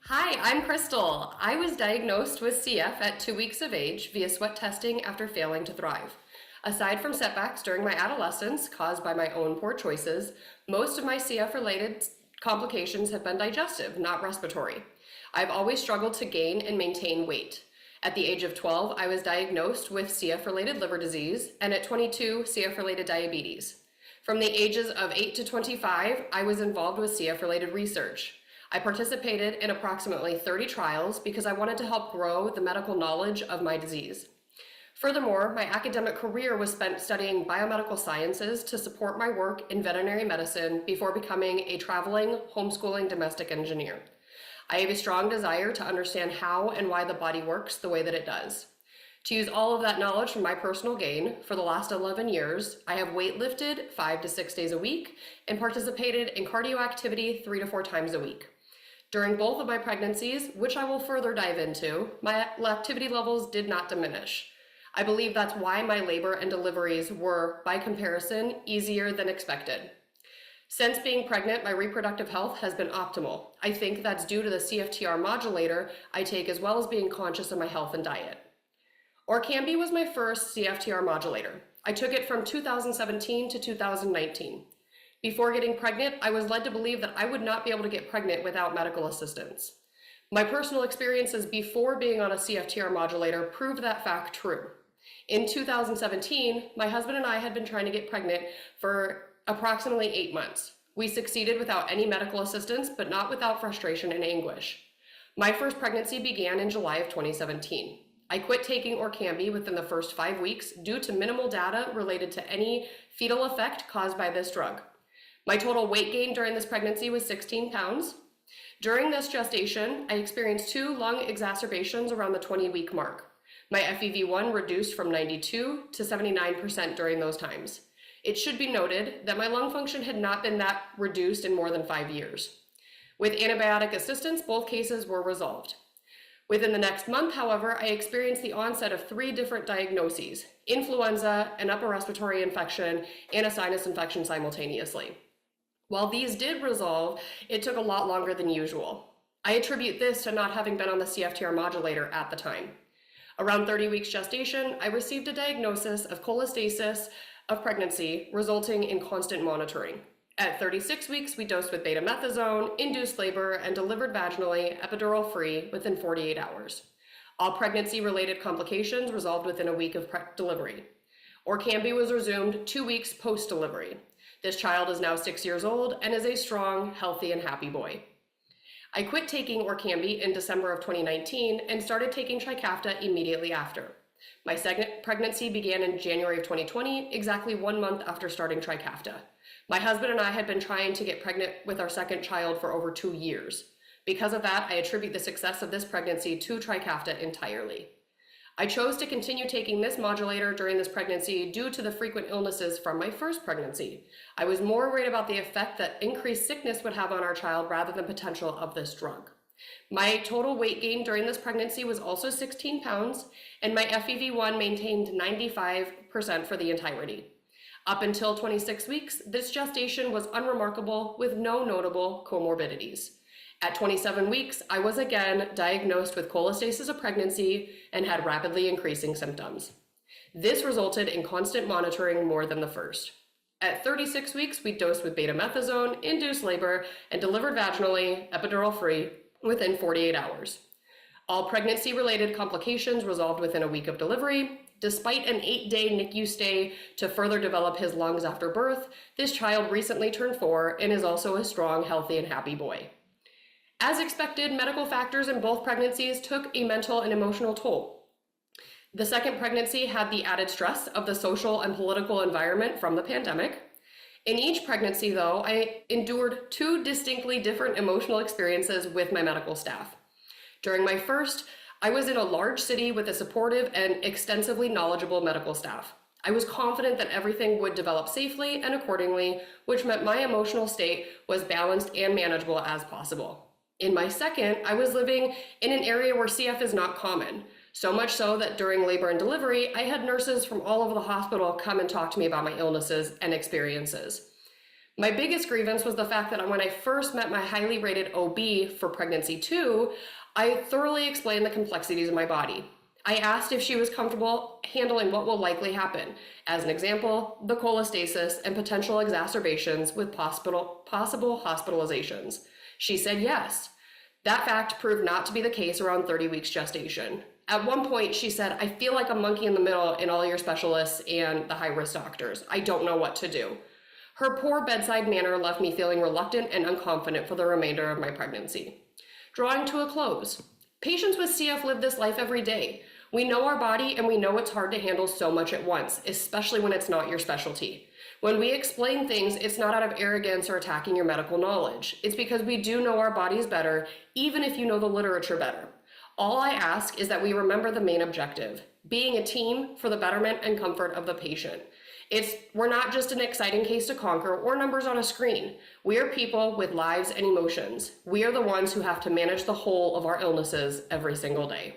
Hi, I'm Crystal. I was diagnosed with CF at 2 weeks of age via sweat testing after failing to thrive. Aside from setbacks during my adolescence caused by my own poor choices, most of my CF-related complications have been digestive, not respiratory. I've always struggled to gain and maintain weight. At the age of 12, I was diagnosed with CF-related liver disease, and at 22, CF-related diabetes. From the ages of 8 to 25, I was involved with CF-related research. I participated in approximately 30 trials because I wanted to help grow the medical knowledge of my disease. Furthermore, my academic career was spent studying biomedical sciences to support my work in veterinary medicine before becoming a traveling, homeschooling domestic engineer. I have a strong desire to understand how and why the body works the way that it does. To use all of that knowledge for my personal gain, for the last 11 years, I have weightlifted 5 to 6 days a week and participated in cardio activity 3 to 4 times a week. During both of my pregnancies, which I will further dive into, my activity levels did not diminish. I believe that's why my labor and deliveries were, by comparison, easier than expected. Since being pregnant, my reproductive health has been optimal. I think that's due to the CFTR modulator I take, as well as being conscious of my health and diet. Orkambi was my first CFTR modulator. I took it from 2017 to 2019. Before getting pregnant, I was led to believe that I would not be able to get pregnant without medical assistance. My personal experiences before being on a CFTR modulator proved that fact true. In 2017, my husband and I had been trying to get pregnant for approximately 8 months. We succeeded without any medical assistance, but not without frustration and anguish. My first pregnancy began in July of 2017. I quit taking Orkambi within the first 5 weeks due to minimal data related to any fetal effect caused by this drug. My total weight gain during this pregnancy was 16 pounds. During this gestation, I experienced 2 lung exacerbations around the 20-week mark. My FEV1 reduced from 92 to 79% during those times. It should be noted that my lung function had not been that reduced in more than 5 years. With antibiotic assistance, both cases were resolved. Within the next month, however, I experienced the onset of 3 different diagnoses: influenza, an upper respiratory infection, and a sinus infection simultaneously. While these did resolve, it took a lot longer than usual. I attribute this to not having been on the CFTR modulator at the time. Around 30 weeks gestation, I received a diagnosis of cholestasis of pregnancy, resulting in constant monitoring. At 36 weeks, we dosed with betamethasone, induced labor, and delivered vaginally, epidural-free, within 48 hours. All pregnancy-related complications resolved within a week of delivery. Orkambi was resumed 2 weeks post-delivery. This child is now 6 years old and is a strong, healthy, and happy boy. I quit taking Orkambi in December of 2019 and started taking Trikafta immediately after. My second pregnancy began in January of 2020, exactly 1 month after starting Trikafta. My husband and I had been trying to get pregnant with our second child for over 2 years. Because of that, I attribute the success of this pregnancy to Trikafta entirely. I chose to continue taking this modulator during this pregnancy due to the frequent illnesses from my first pregnancy. I was more worried about the effect that increased sickness would have on our child rather than potential of this drug. My total weight gain during this pregnancy was also 16 pounds, and my FEV1 maintained 95% for the entirety. Up until 26 weeks, this gestation was unremarkable with no notable comorbidities. At 27 weeks, I was again diagnosed with cholestasis of pregnancy and had rapidly increasing symptoms. This resulted in constant monitoring more than the first. At 36 weeks, we dosed with betamethasone, induced labor, and delivered vaginally, epidural-free, within 48 hours. All pregnancy-related complications resolved within a week of delivery. Despite an 8-day NICU stay to further develop his lungs after birth, this child recently turned 4 and is also a strong, healthy, and happy boy. As expected, medical factors in both pregnancies took a mental and emotional toll. The second pregnancy had the added stress of the social and political environment from the pandemic. In each pregnancy, though, I endured 2 distinctly different emotional experiences with my medical staff. During my first, I was in a large city with a supportive and extensively knowledgeable medical staff. I was confident that everything would develop safely and accordingly, which meant my emotional state was balanced and manageable as possible. In my second, I was living in an area where CF is not common, so much so that during labor and delivery, I had nurses from all over the hospital come and talk to me about my illnesses and experiences. My biggest grievance was the fact that when I first met my highly rated OB for pregnancy 2, I thoroughly explained the complexities of my body. I asked if she was comfortable handling what will likely happen. As an example, the cholestasis and potential exacerbations with possible hospitalizations. She said yes. That fact proved not to be the case around 30 weeks gestation. At one point, she said, I feel like a monkey in the middle in all your specialists and the high-risk doctors. I don't know what to do. Her poor bedside manner left me feeling reluctant and unconfident for the remainder of my pregnancy. Drawing to a close. Patients with CF live this life every day. We know our body and we know it's hard to handle so much at once, especially when it's not your specialty. When we explain things, it's not out of arrogance or attacking your medical knowledge. It's because we do know our bodies better, even if you know the literature better. All I ask is that we remember the main objective, being a team for the betterment and comfort of the patient. We're not just an exciting case to conquer or numbers on a screen. We are people with lives and emotions. We are the ones who have to manage the whole of our illnesses every single day.